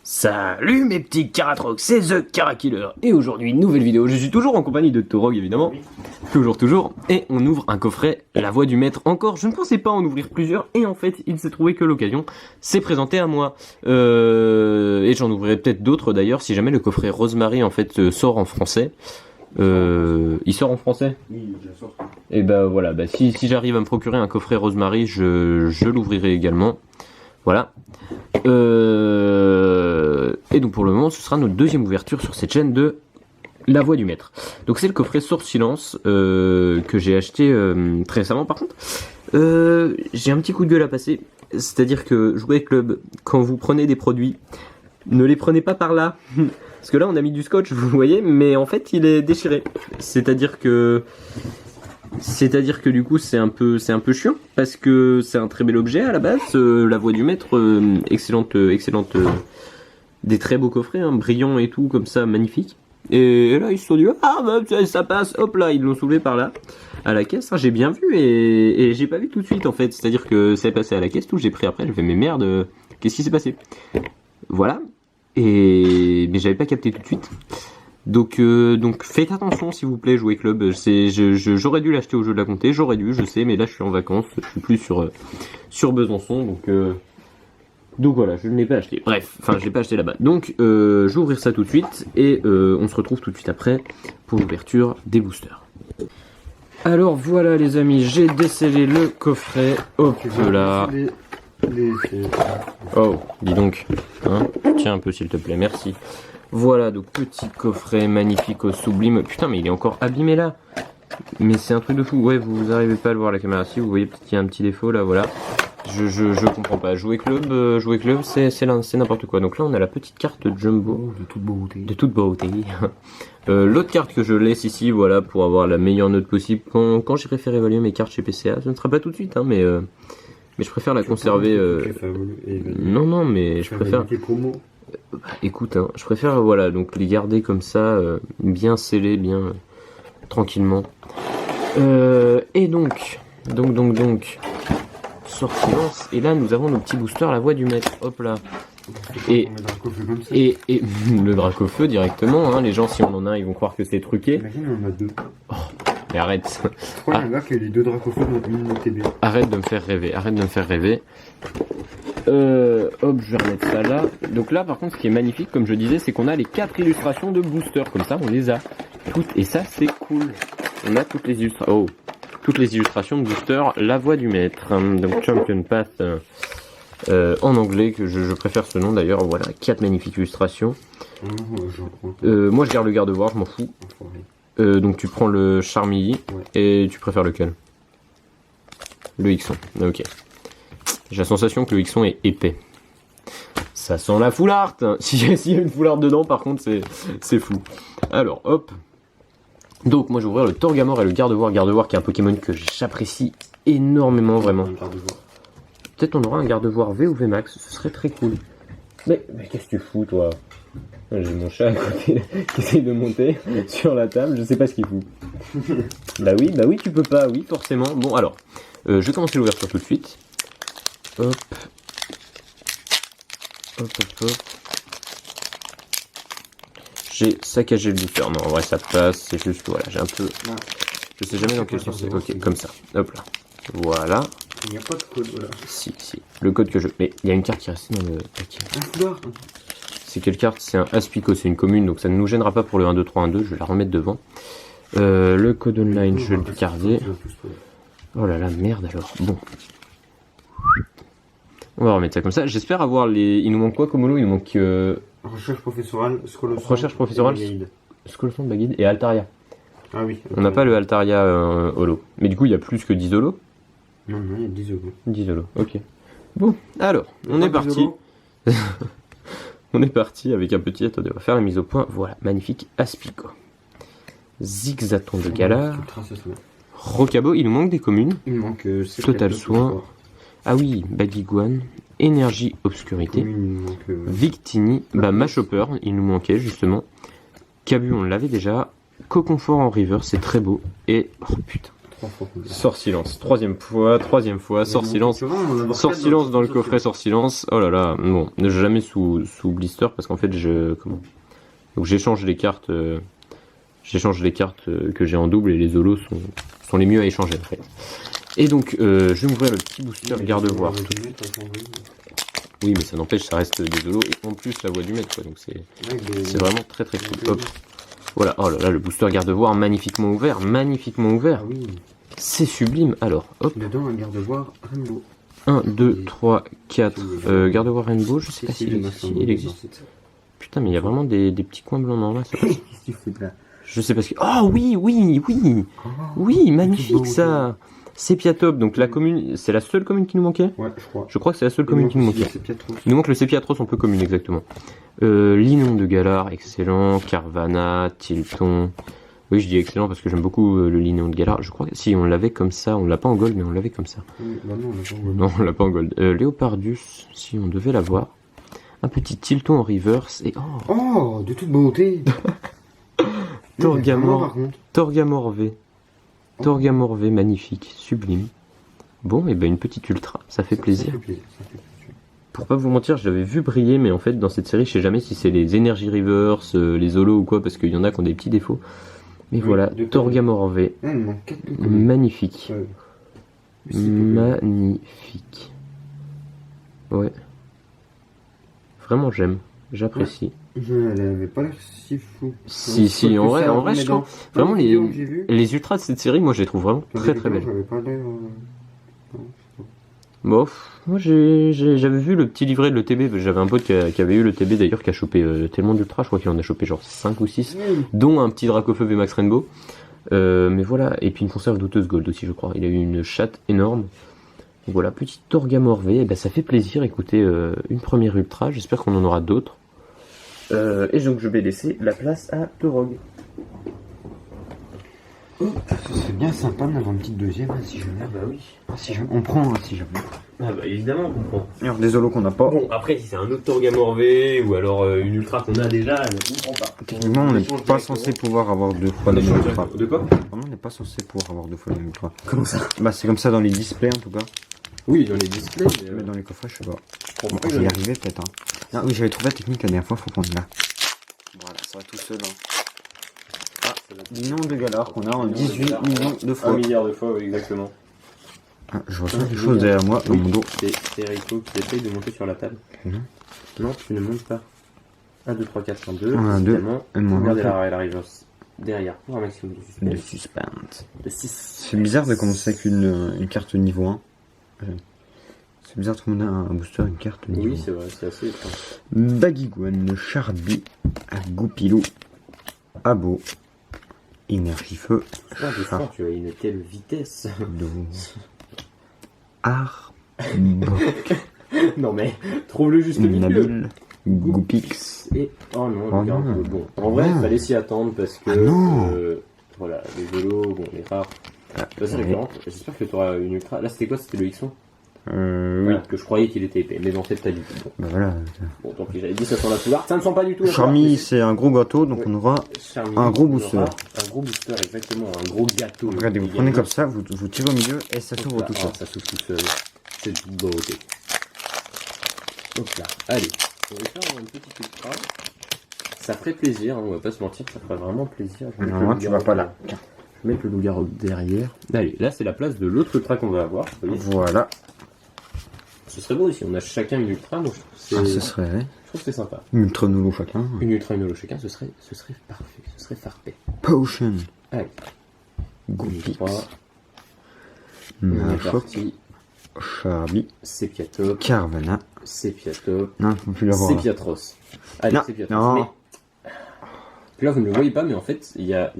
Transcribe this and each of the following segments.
Salut mes petits Caratrox, c'est The Carakiller et aujourd'hui nouvelle vidéo. Je suis toujours en compagnie de Torog évidemment, toujours, et on ouvre un coffret La Voix du Maître. Encore, je ne pensais pas en ouvrir plusieurs et en fait il s'est trouvé que l'occasion s'est présentée à moi. Et j'en ouvrirai peut-être d'autres d'ailleurs si jamais le coffret Rosemary en fait sort en français. Il sort en français? Oui, bien sûr. Et bah voilà, si j'arrive à me procurer un coffret Rosemary, je l'ouvrirai également. Voilà. Et donc pour le moment, ce sera notre deuxième ouverture sur cette chaîne de La Voix du Maître. Donc c'est le coffret Source Silence que j'ai acheté très récemment. Par contre, j'ai un petit coup de gueule à passer. C'est-à-dire que Jouet Club, quand vous prenez des produits, ne les prenez pas par là. Parce que là, on a mis du scotch, vous voyez, mais en fait, il est déchiré. C'est-à-dire que du coup c'est un peu chiant parce que c'est un très bel objet à la base, La Voix du Maître, excellente, des très beaux coffrets, hein, brillants et tout comme ça, magnifique. Et là ils se sont dit ah bah ça passe, hop là ils l'ont soulevé par là à la caisse, hein, j'ai bien vu et j'ai pas vu tout de suite en fait, c'est à dire que c'est passé à la caisse tout, j'ai pris après, j'ai fait mais merde, qu'est-ce qui s'est passé, voilà, mais j'avais pas capté tout de suite. Donc faites attention s'il vous plaît, Jouet Club. J'aurais dû l'acheter au jeu de la comté, j'aurais dû, je sais, mais là je suis en vacances, je suis plus sur Besançon, donc voilà, je ne l'ai pas acheté. Bref, enfin je l'ai pas acheté là-bas. Donc je vais ouvrir ça tout de suite et on se retrouve tout de suite après pour l'ouverture des boosters. Alors voilà les amis, j'ai décellé le coffret. Hop là. Oh, dis donc. Hein, tiens un peu s'il te plaît, merci. Voilà, donc petit coffret magnifique au sublime. Putain, mais il est encore abîmé là. Mais c'est un truc de fou. Ouais, vous arrivez pas à le voir à la caméra. Si vous voyez qu'il y a un petit défaut là, voilà. Je comprends pas. Jouet Club, c'est n'importe quoi. Donc là, on a la petite carte Jumbo. De toute beauté. De toute beauté. L'autre carte que je laisse ici, voilà, pour avoir la meilleure note possible. Quand j'irai faire évaluer mes cartes chez PCA, ce ne sera pas tout de suite, hein, mais je préfère la conserver. Non, mais je préfère. Écoute, hein, je préfère voilà donc les garder comme ça, bien scellés, bien tranquillement. Et donc, Source Silence. Et là, nous avons nos petits boosters, La Voix du Maître. Hop là. Et le Dracofeu directement. Hein, les gens, si on en a, ils vont croire que c'est truqué. Imagine, on en a deux. Oh, mais arrête. Je crois qu'il y a que les deux Dracofeu dans une TB. Arrête de me faire rêver. Hop, je vais remettre ça là. Donc là, par contre, ce qui est magnifique, comme je disais, c'est qu'on a les 4 illustrations de booster. Comme ça, on les a toutes. Et ça, c'est cool. On a toutes les illustrations de booster La Voix du Maître. Donc Champion Path en anglais, que je préfère ce nom d'ailleurs. Voilà, 4 magnifiques illustrations. Moi, je garde le garde-voir, je m'en fous. Donc tu prends le Charmilly, et tu préfères lequel? Le Xon. Ok. J'ai la sensation que le Xon est épais. Ça sent la full art. S'il y a une full art dedans, par contre, c'est fou. Alors, hop. Donc, moi, je vais ouvrir le Torgamore et le Gardevoir. Gardevoir qui est un Pokémon que j'apprécie énormément, vraiment. Peut-être on aura un Gardevoir V ou V Max. Ce serait très cool. Mais qu'est-ce que tu fous, toi? J'ai mon chat à côté qui essaie de monter sur la table. Je sais pas ce qu'il fout. Bah oui, tu peux pas. Oui, forcément. Bon, alors. Je vais commencer l'ouverture tout de suite. Hop. J'ai saccagé le booster. Non, en vrai, ça passe. C'est juste, voilà, j'ai un peu. Je sais jamais dans quel sens c'est. Ok, comme ça. Hop là. Voilà. Il n'y a pas de code, voilà. Si. Le code que je. Mais il y a une carte qui est restée dans le paquet. Un foulard. C'est quelle carte? C'est un Aspico, c'est une commune, donc ça ne nous gênera pas pour le 1, 2, 3, 1, 2. Je vais la remettre devant. Le code online, je vais le garder. Oh là là, merde alors. Bon. On va remettre ça comme ça. J'espère avoir les. Il nous manque quoi comme holo? Il nous manque. Recherche professorale, Scolosson, Baguide et Altaria. Ah oui. On n'a pas le Altaria holo. Mais du coup, il y a plus que 10 holos. Non, il y a 10 holos. 10 holos, ok. Bon, alors, on est parti. On est parti avec un petit. Attendez, on va faire la mise au point. Voilà, magnifique Aspico. Zigzaton de Galar. Rocabo, il nous manque des communes. Il me manque Total Soin. Ah oui, Baguiguane, Énergie Obscurité, Commune, il me manque, Victini, bah Mashopper, il nous manquait justement. Cabu, on l'avait déjà. Coconfort en river, c'est très beau. Et, oh putain, 3 fois. Sort Silence, troisième fois, Sort Silence. Sort Silence dans le coffret, Sort Silence. Oh là là, bon, jamais sous blister parce qu'en fait, donc j'échange les cartes. Que j'ai en double et les holos sont les mieux à échanger en fait. Et donc, je vais m'ouvrir le petit booster garde-voir. Oui, mais ça n'empêche, ça reste des holos et en plus la voix du maître, quoi. Donc c'est vraiment très très cool. Hop. Voilà, oh là là, le booster garde-voir magnifiquement ouvert. Ah oui. C'est sublime. Alors, hop. Dedans, un garde-voir Rainbow. 1, 2, 3, 4. Garde-voir Rainbow, je sais pas s'il existe. Putain, mais il y a vraiment des petits coins blancs dans là. Ça. Qu'est-ce que tu fais de là? Je sais pas ce que. Oh oui. Oui, magnifique ça. Sépia Top, donc la commune, c'est la seule commune qui nous manquait? Ouais, je crois. Je crois que c'est la seule commune qui nous manquait. Il nous manque le Sépiatros, on peut commune exactement. Linon de Galar, excellent. Carvana, Tilton. Oui, je dis excellent parce que j'aime beaucoup le Linon de Galar. Je crois que si on l'avait comme ça, on l'a pas en gold, mais on l'avait comme ça. Bah non, Non, on l'a pas en gold. Léopardus, si on devait l'avoir. Un petit Tilton en reverse et oh, de toute beauté. Torgamor V. Torgamor V, magnifique, sublime. Bon, et ben une petite ultra, ça fait plaisir. Pour pas vous mentir, je l'avais vu briller, mais en fait, dans cette série, je sais jamais si c'est les Energy Rivers, les holos ou quoi, parce qu'il y en a qui ont des petits défauts. Mais voilà, Torgamor V. Magnifique. Magnifique. Ouais. Vraiment, j'apprécie. Elle avait pas l'air si fou. Si, en vrai, je trouve vraiment les ultras de cette série, moi je les trouve vraiment très très belles. Bof, moi j'avais vu le petit livret de l'ETB, j'avais un pote qui avait eu l'ETB d'ailleurs, qui a chopé tellement d'ultras, je crois qu'il en a chopé genre 5 ou 6, dont un petit Dracofeu VMAX Rainbow. Mais voilà, et puis une conserve douteuse gold aussi, je crois. Il a eu une chatte énorme. Donc voilà, petit Torgamor V, et ben ça fait plaisir, écoutez, une première ultra, j'espère qu'on en aura d'autres. Et donc je vais laisser la place à Torog. C'est bien sympa d'avoir une petite deuxième, hein, si jamais. Ah bah oui. Si jamais. On prend, si jamais. Ah bah évidemment on prend. Alors des holos qu'on n'a pas. Bon, après si c'est un autre Torgamor V ou alors une ultra qu'on a déjà, on ne prend pas. Techniquement, on n'est pas censé pouvoir avoir deux fois la même ultra. De quoi? On n'est pas censé pouvoir avoir deux fois la même ultra. Comment ça? Bah c'est comme ça dans les displays en tout cas. Oui, dans les displays. Mais dans les coffrets, je sais pas. On On va y arriver peut-être. Hein. Ah oui, j'avais trouvé la technique la dernière fois, faut prendre là. Voilà, ça va tout seul. Hein. Linon de Galar qu'on a en 18 millions de fois. 1 milliard de fois, oui, exactement. Ah, je ressens quelque chose derrière moi, dans mon dos. C'est Rico qui essaye de monter sur la table. Non, tu ne montes pas. 1, 2, 3, 4, 1, 2. 1, 2. Regardez la river derrière pour un maximum de suspense. De suspense. De 6. C'est bizarre de commencer avec une carte niveau 1. C'est bizarre de trouver un booster, une carte niveau 1. Oui, c'est vrai, c'est assez étrange. Baguiguane, Charby, Goupilou, Abo, Énergie Feu, tu as une telle vitesse. Arbok, non mais, trouve le juste milieu. Nabil, Goupix. Et, oh non, Oh regarde, non. bon. En vrai, il Non. fallait s'y attendre parce que, Ah non. voilà, les vélos, bon, les rares. C'est récurrent. J'espère que tu auras une ultra. Là, c'était quoi? C'était le X1? Oui. Voilà, que je croyais qu'il était épais, mais en fait, pas du tout. Bon, Bah voilà. tant pis, j'avais dit ça sur la couloir. Ça ne sent pas du tout. la Charmy, couloir. c'est un gros gâteau, donc on aura. Charmy, un gros on booster. aura Un gros booster, exactement. Un gros gâteau. Regardez, vous prenez comme ça, vous tirez au milieu et ça s'ouvre tout seul. Ça s'ouvre tout seul. C'est de beauté. Hop là. Allez, on va faire une petite ultra. Ça ferait plaisir, hein, on va pas se mentir, ça ferait vraiment plaisir. Non, tu vas pas là. Je vais mettre le loup-garou derrière. Allez, là c'est la place de l'autre ultra qu'on va avoir. Vous voyez. Voilà. Ce serait beau si on a chacun une ultra, donc je trouve que Ce serait je trouve que c'est sympa. une ultra nolo chacun. Une ultra, une holo chacun, ce serait parfait, ce serait parfait. Potion, Allez, Goupix, 3, on est Mafok, parti. Charby, Sépiatop, Carvana. Sépiatop, Non, je peux plus l'avoir. Sépiatros. Allez, Non, Sépiatros. non. Mais... Là, vous ne le voyez pas, mais en fait, il y a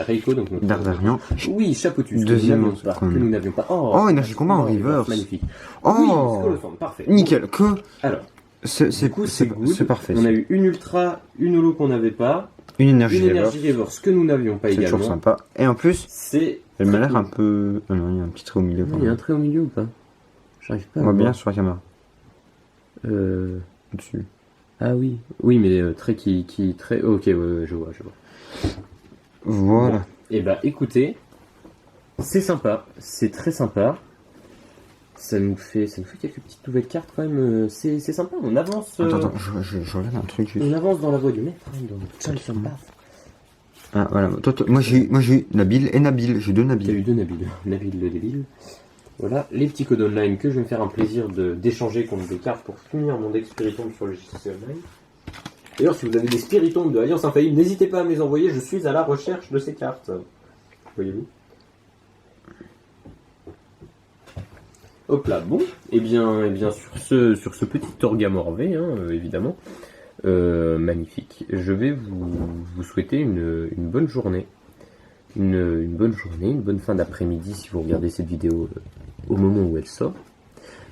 Reiko, donc notre... Dardarian. Oui, Chapotus, Deuxième que nous n'avions pas. Oh, Énergie Combat en reverse. Magnifique. Oh, Oui, Scolophone, parfait. nickel. Que Alors, c'est du coup, c'est good. parfait. On a eu une ultra, une holo qu'on n'avait pas, Une énergie Une énergie reverse que nous n'avions pas c'est également. toujours sympa. Et en plus, C'est. elle m'a l'air très un peu... Ah non, il y a un petit trait au milieu. cool. quand Il y a un même. trait au milieu ou pas? J'arrive pas On à voit voir. bien sur la caméra. Dessus. Ah oui. Oui, mais trait qui trait. Ok, ouais, je vois. Voilà. Bon. Et bah écoutez, c'est sympa, c'est très sympa. Ça nous fait quelques petites nouvelles cartes quand même. C'est sympa. On avance. Attends, je regarde un truc juste. On avance dans la voie du maître, hein, dans le Champion Path. Ah voilà, moi j'ai eu Nabil et Nabil, j'ai 2 Il y a Nabil. eu 2 Nabil. Nabil le débile. Voilà, les petits codes online que je vais me faire un plaisir d'échanger contre des cartes pour finir mon deck Spiritomb sur le JCC Online. D'ailleurs, si vous avez des Spiritombs de Alliance Infaillible, n'hésitez pas à me les envoyer, je suis à la recherche de ces cartes. Voyez-vous. Hop là, bon, et bien sur ce petit Torgamorvé, hein, évidemment, magnifique, je vais vous souhaiter une bonne journée. Une bonne journée, une bonne fin d'après-midi si vous regardez cette vidéo au moment où elle sort.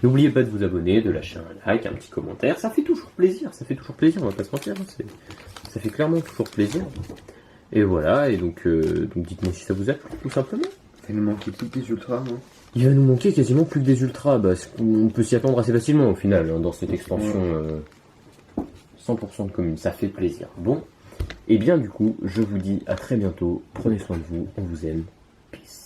N'oubliez pas de vous abonner, de lâcher un like, un petit commentaire, ça fait toujours plaisir, on va pas se mentir, hein, ça fait clairement toujours plaisir. Et voilà, et donc dites-moi si ça vous a plu, tout simplement. Il nous manquait plus des ultras, non? Il va nous manquer quasiment plus que des ultras, on peut s'y attendre assez facilement au final, hein, dans cette extension 100% de commune, ça fait plaisir. Bon, et bien du coup, je vous dis à très bientôt, prenez soin de vous, on vous aime, peace.